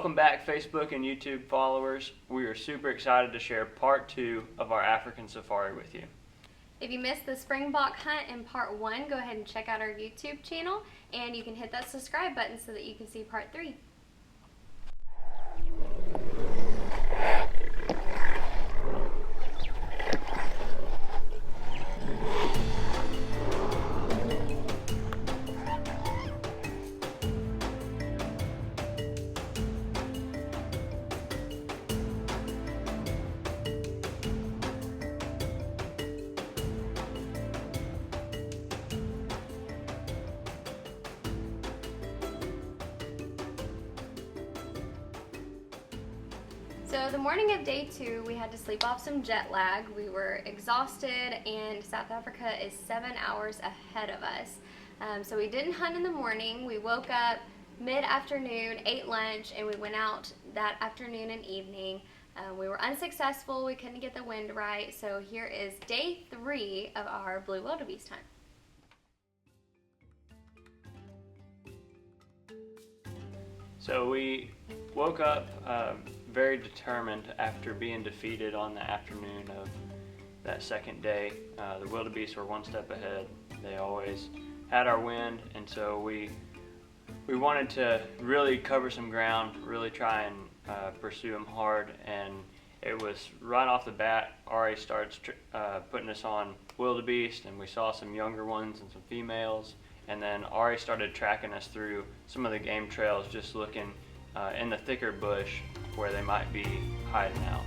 Welcome back, Facebook and YouTube followers. We are super excited to share part 2 of our African safari with you. If you missed the Springbok hunt in part 1, go ahead and check out our YouTube channel, and you can hit that subscribe button so that you can see part 3. So the morning of day 2, we had to sleep off some jet lag. We were exhausted, and South Africa is 7 hours ahead of us. So we didn't hunt in the morning. We woke up mid-afternoon, ate lunch, and we went out that afternoon and evening. We were unsuccessful. We couldn't get the wind right. So here is day 3 of our blue wildebeest hunt. So we woke up very determined after being defeated on the afternoon of that second day. The wildebeest were one step ahead. They always had our wind, and so we wanted to really cover some ground, really try and pursue them hard. And it was right off the bat, Ari starts putting us on wildebeest, and we saw some younger ones and some females. And then Ari started tracking us through some of the game trails, just looking in the thicker bush where they might be hiding out.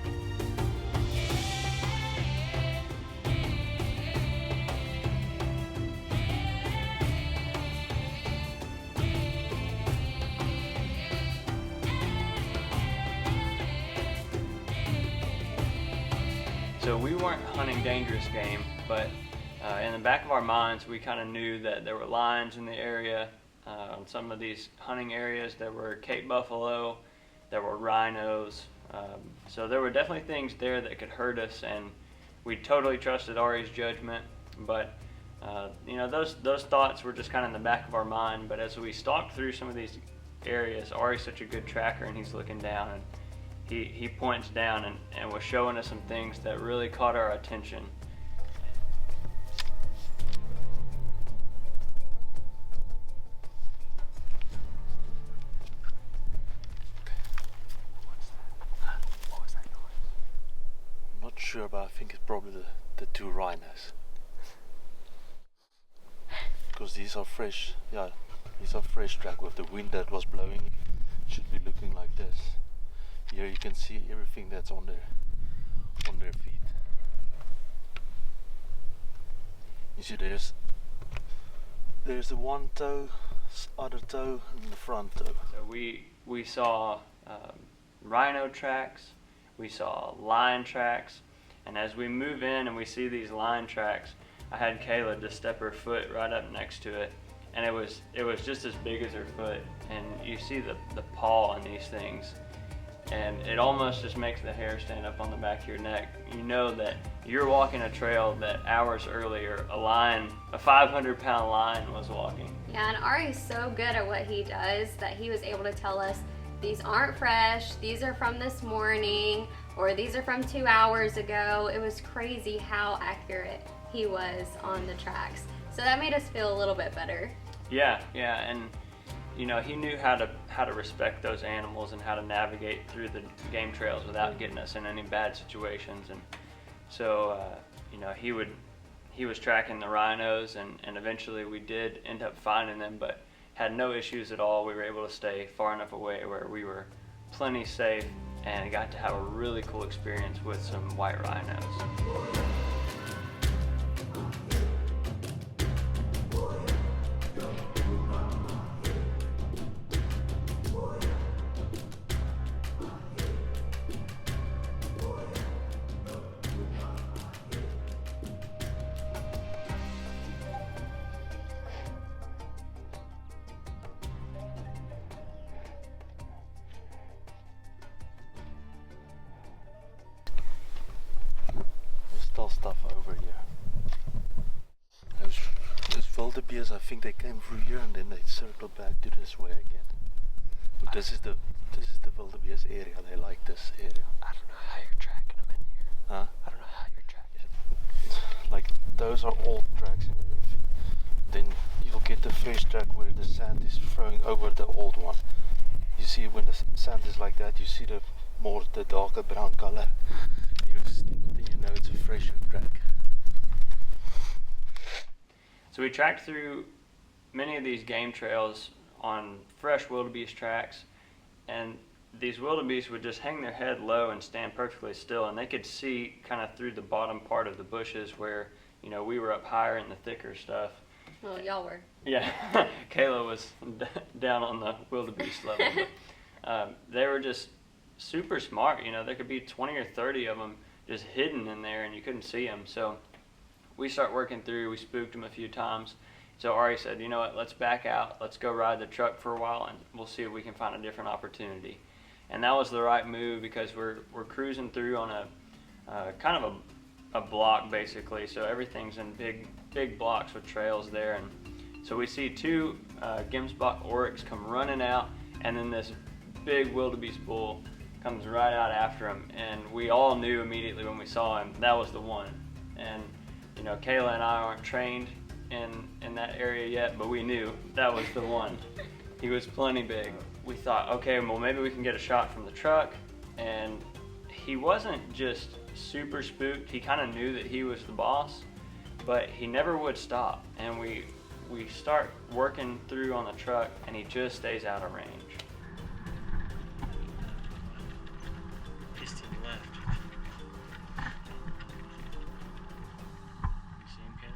So we weren't hunting dangerous game, but in the back of our minds, we kind of knew that there were lions in the area. On some of these hunting areas, there were Cape buffalo, there were rhinos. So there were definitely things there that could hurt us, and we totally trusted Ari's judgment. But you know, those thoughts were just kind of in the back of our mind. But as we stalked through some of these areas, Ari's such a good tracker, and he's looking down, and he points down and was showing us some things that really caught our attention. Sure, but I think it's probably the two rhinos, because these are fresh. Yeah, these are fresh track. With the wind that was blowing, it should be looking like this. Here you can see everything that's on their feet. You see there's the one toe, other toe, and the front toe. So we saw rhino tracks, we saw lion tracks. And as we move in and we see these lion tracks, I had Kayla just step her foot right up next to it, and it was just as big as her foot. And you see the paw on these things, and it almost just makes the hair stand up on the back of your neck. You know that you're walking a trail that hours earlier a 500-pound lion was walking. Yeah, and Ari's so good at what he does that he was able to tell us, these aren't fresh, these are from this morning, or these are from 2 hours ago. It was crazy how accurate he was on the tracks. So that made us feel a little bit better. Yeah, and you know, he knew how to respect those animals and how to navigate through the game trails without getting us in any bad situations. And so you know, he was tracking the rhinos, and eventually we did end up finding them, but had no issues at all. We were able to stay far enough away where we were plenty safe, and got to have a really cool experience with some white rhinos. Still stuff over here. Those wildebeest, I think they came through here and then they circled back to this way again. But this is the wildebeest. those are old tracks and everything. Then you'll get the fresh track where the sand is flowing over the old one. You see when the sand is like that, you see the darker brown color. Then you know it's a fresher track. So we tracked through many of these game trails on fresh wildebeest tracks, and these wildebeest would just hang their head low and stand perfectly still, and they could see kind of through the bottom part of the bushes where, you know, we were up higher in the thicker stuff. Well, y'all were. Yeah, Kayla was down on the wildebeest level. But, they were just super smart. You know, there could be 20 or 30 of them just hidden in there, and you couldn't see them. So we start working through. We spooked them a few times. So Ari said, you know what, let's back out. Let's go ride the truck for a while, and we'll see if we can find a different opportunity. And that was the right move because we're cruising through on a kind of a block basically. So everything's in big blocks with trails there, and so we see two Gemsbok oryx come running out, and then this big wildebeest bull comes right out after him, and we all knew immediately when we saw him that was the one. And you know, Kayla and I aren't trained in that area yet, but we knew that was the one. He was plenty big. We thought, okay, well maybe we can get a shot from the truck, and he wasn't just super spooked. He kind of knew that he was the boss, but he never would stop. And we start working through on the truck, and he just stays out of range. Just to the left. You see him, Kayla?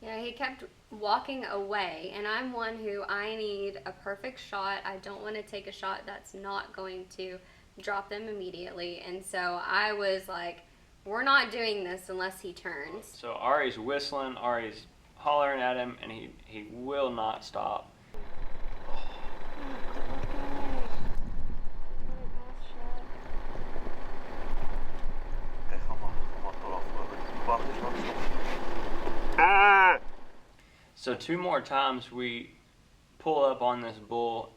Yeah, he kept walking away, and I'm one who I need a perfect shot. I don't want to take a shot that's not going to drop them immediately, and so I was like, we're not doing this unless he turns. So Ari's whistling, Ari's hollering at him, and he will not stop. So two more times we pull up on this bull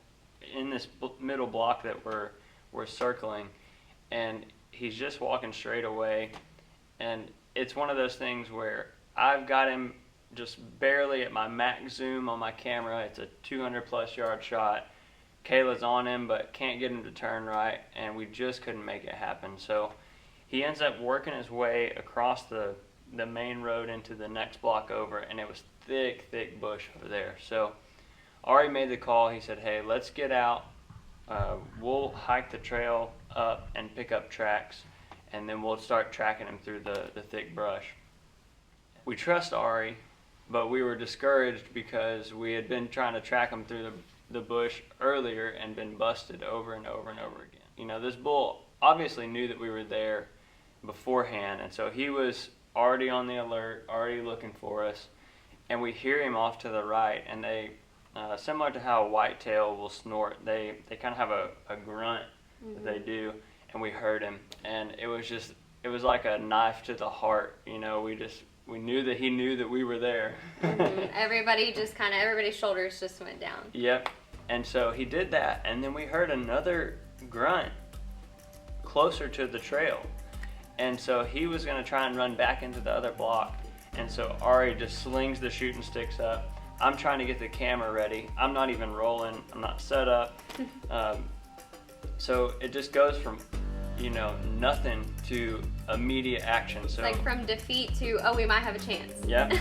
in this middle block that we're circling, and he's just walking straight away. And it's one of those things where I've got him just barely at my max zoom on my camera. It's a 200+ yard shot. Kayla's on him but can't get him to turn right, and we just couldn't make it happen. So he ends up working his way across the main road into the next block over, and it was thick bush over there. So Ari made the call. He said, hey, let's get out. We'll hike the trail up and pick up tracks, and then we'll start tracking him through the thick brush. We trust Ari, but we were discouraged because we had been trying to track him through the bush earlier and been busted over and over and over again. You know, this bull obviously knew that we were there beforehand, and so he was already on the alert, already looking for us. And we hear him off to the right, and they, similar to how a whitetail will snort, they kind of have a grunt that they do, and we heard him, and it was like a knife to the heart. You know, we knew that he knew that we were there. Everybody's shoulders just went down. Yep. And so he did that, and then we heard another grunt closer to the trail. And so he was going to try and run back into the other block. And so Ari just slings the shooting sticks up. I'm trying to get the camera ready. I'm not even rolling. I'm not set up. So it just goes from, you know, nothing to immediate action. So like from defeat to, oh, we might have a chance. Yep.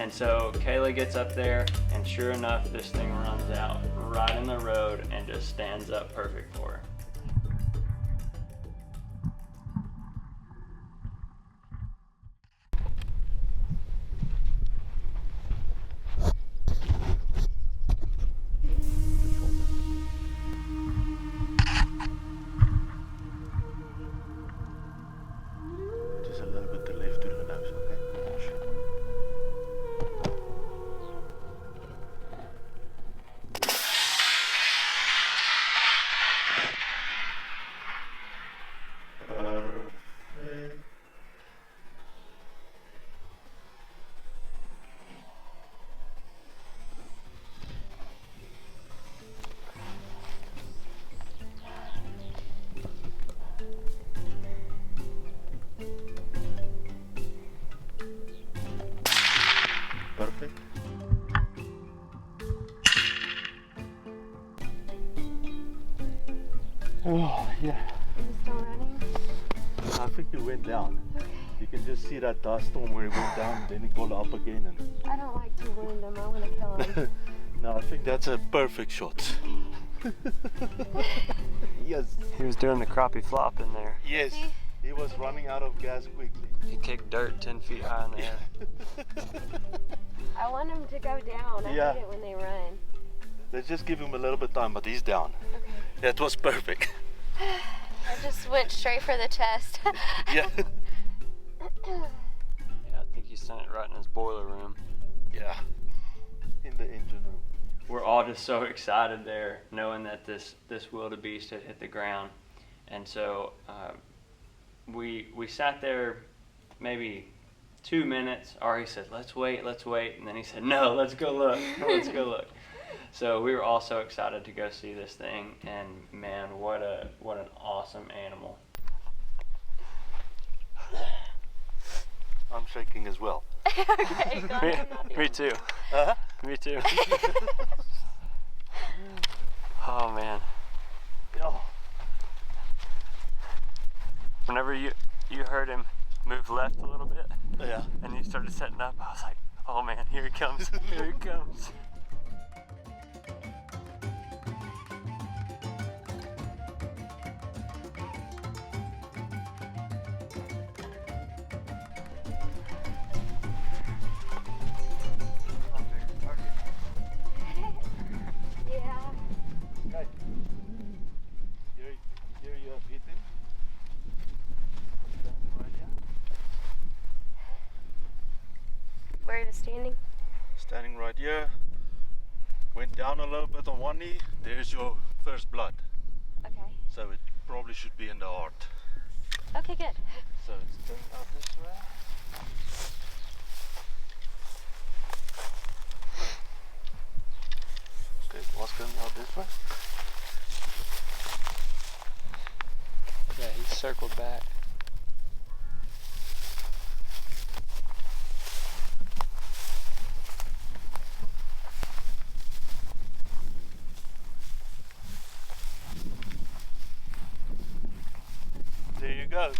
And so Kayla gets up there, and sure enough, this thing runs out right in the road and just stands up perfect for her. Just a little bit to left to the nose, okay? Oh, yeah. Is it still running? I think it went down. Okay. You can just see that dust storm where it went down, then it got up again. And I don't like to wound him. I want to kill him. no, I think that's a perfect shot. Yes. He was doing the crappie flop in there. Yes. He was running out of gas quickly. He kicked dirt 10 feet high in the air. I want him to go down. I Yeah. hate it when they run. Let's just give him a little bit of time, but he's down. Okay. That was perfect. I just went straight for the chest. Yeah. Yeah, I think he sent it right in his boiler room. Yeah. In the engine room. We're all just so excited there, knowing that this wildebeest had hit the ground. And so we sat there maybe 2 minutes. Ari said, let's wait. And then he said, no, let's go look. Let's go look. So we were all so excited to go see this thing, and man, what an awesome animal. I'm shaking as well. Okay, go on. Me too. Uh-huh. Me too. Oh man. Oh. Whenever you heard him move left a little bit, Yeah. and he started setting up, I was like, oh man, here he comes. Here he comes. Yeah. Okay. Here you have hit him. Standing right here. Where is standing? Standing right here. Went down a little bit on one knee. There's your first blood. Okay. So it probably should be in the heart. Okay, good. So it's going out this way. Okay, it was going out this way. Yeah, he circled back. There you go.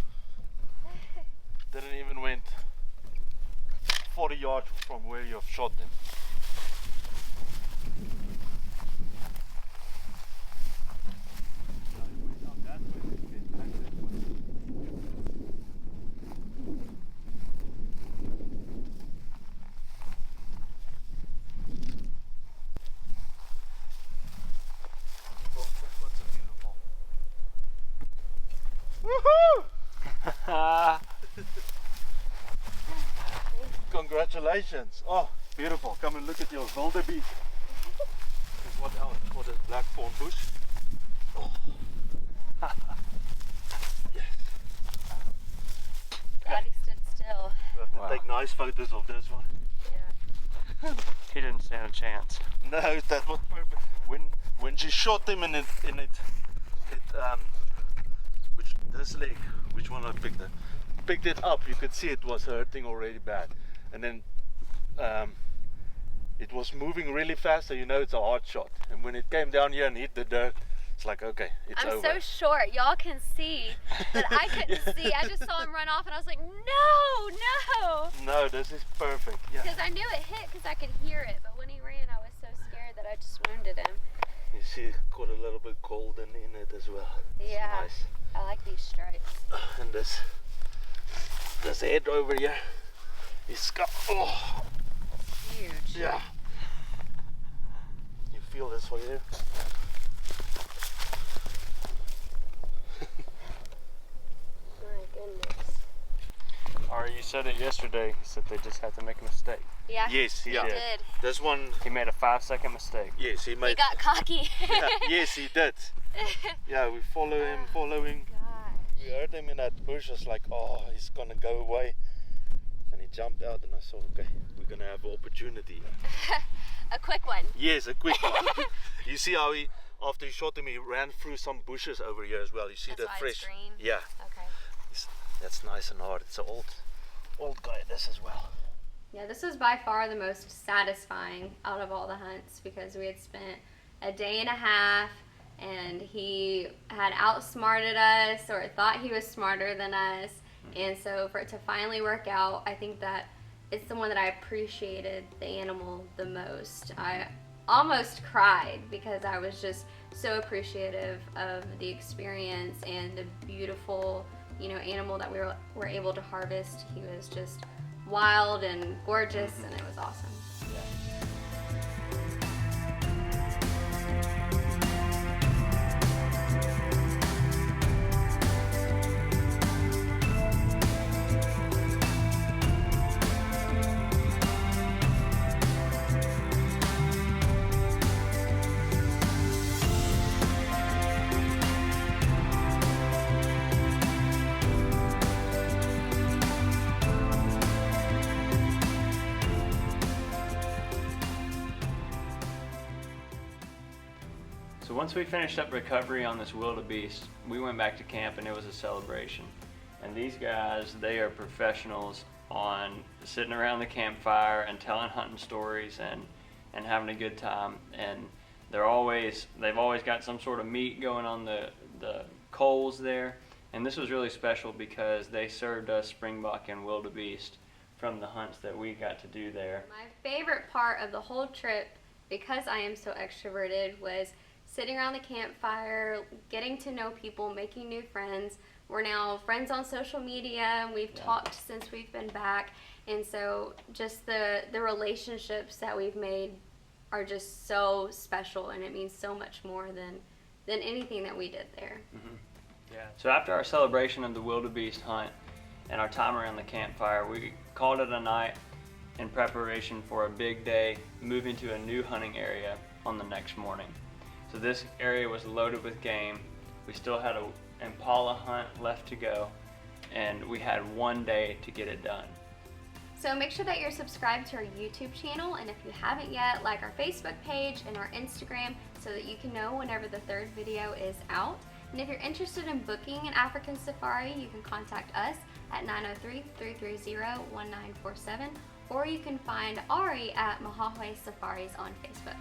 Didn't even went 40 yards from where you have shot them. Congratulations! Oh, beautiful! Come and look at your wildebeest. This is what else for the blackthorn bush. Oh. Yes. Daddy stood still. We have to Wow. take nice photos of this one. Yeah. He didn't stand a chance. No, that was perfect. When she shot him which this leg, which one I picked it up. You could see it was hurting already bad, and then it was moving really fast, so you know it's a hard shot. And when it came down here and hit the dirt, it's like, okay, it's I'm over. so short. Y'all can see, but I couldn't see. I just saw him run off, and I was like, no. No, this is perfect. Yeah. Because I knew it hit because I could hear it, but when he ran, I was so scared that I just wounded him. You see, it got a little bit golden in it as well. It's Yeah. nice. I like these stripes. And this head over here is oh Huge. yeah. You feel this for you? My goodness. Or you said it yesterday, you said they just had to make a mistake. Yeah. Yes, He yeah. did. This one, He made a 5-second mistake. yes, he He made. got cocky. Yeah, yes, he did. Yeah, we follow him. Gosh. We heard him in that bush. It's like, oh, he's gonna go away. And he jumped out, and I saw, okay, we're gonna have an opportunity. A quick one. Yes, a quick one. You see how he, after he shot him, he ran through some bushes over here as well. You see That's the why fresh. it's green? Yeah, Okay. that's nice and hard. It's an old guy. This as well. Yeah, this was by far the most satisfying out of all the hunts because we had spent a day and a half and he had outsmarted us or thought he was smarter than us. And so for it to finally work out, I think that it's the one that I appreciated the animal the most. I almost cried because I was just so appreciative of the experience and the beautiful, animal that we were able to harvest. He was just wild and gorgeous, and it was awesome. So once we finished up recovery on this wildebeest, we went back to camp and it was a celebration. And these guys, they are professionals on sitting around the campfire and telling hunting stories and having a good time. And they've always got some sort of meat going on the coals there. And this was really special because they served us springbuck and wildebeest from the hunts that we got to do there. My favorite part of the whole trip, because I am so extroverted, was sitting around the campfire, getting to know people, making new friends. We're now friends on social media, and we've talked since we've been back. And so just the relationships that we've made are just so special, and it means so much more than anything that we did there. Mm-hmm. Yeah. So after our celebration of the wildebeest hunt and our time around the campfire, we called it a night in preparation for a big day, moving to a new hunting area on the next morning. So this area was loaded with game. We still had an impala hunt left to go, and we had one day to get it done. So make sure that you're subscribed to our YouTube channel, and if you haven't yet, like our Facebook page and our Instagram so that you can know whenever the third video is out. And if you're interested in booking an African safari, you can contact us at 903-330-1947, or you can find Ari at Mahahwe Safaris on Facebook.